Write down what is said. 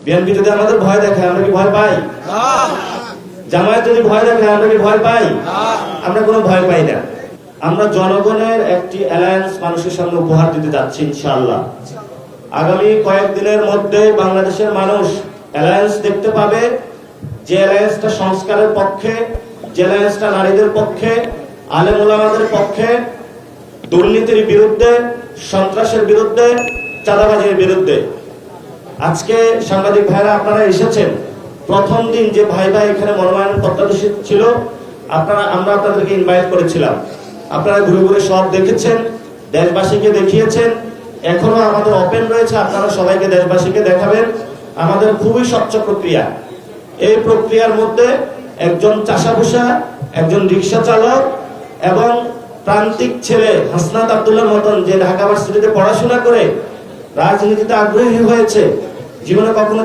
BNP যদি আমাদের ভয় দেখায় আমরা কি ভয় পাই? জামায়াত যদি ভয় দেখায় আমরা কি ভয় পাই? আমরা কোনো ভয় পাই না। আমরা জনগণের একটি অ্যালায়েন্স মানুষের সামনে উপহার দিতে যাচ্ছি ইনশাআল্লাহ। আগামী কয়েকদিনের মধ্যে বাংলাদেশের মানুষ অ্যালায়েন্স দেখতে পাবে, যে অ্যালায়েন্সটা সংস্কারের পক্ষে, যে অ্যালায়েন্সটা নারীদের পক্ষে, আলেম ওলামাদের পক্ষে, দুর্নীতির বিরুদ্ধে, সন্ত্রাসের বিরুদ্ধে, চাঁদাবাজির বিরুদ্ধে। আজকে সাংবাদিক ভাইরা আপনারা এসেছেন, প্রথম দিন যে ভাই এখানে মনোনয়ন প্রত্যাশিত ছিল, আমরা আপনাদেরকে ইনভাইট করেছিলাম। আপনারা ঘুরে ঘুরে সব দেখেছেন, দেশবাসীকে দেখিয়েছেন। এখনো আমাদের ওপেন রয়েছে, আপনারা সবাইকে দেশবাসীকে দেখাবেন। আমাদের খুবই স্বচ্ছ প্রক্রিয়া। এই প্রক্রিয়ার মধ্যে একজন চাষাভুষা, একজন রিক্সা চালক এবং প্রান্তিক ছেলে হাসনাত আব্দুল্লাহর মতন, যে ঢাকা ভার্সিটিতে পড়াশোনা করে রাজনীতিতে আগ্রহী হয়েছে, জীবনে কখনো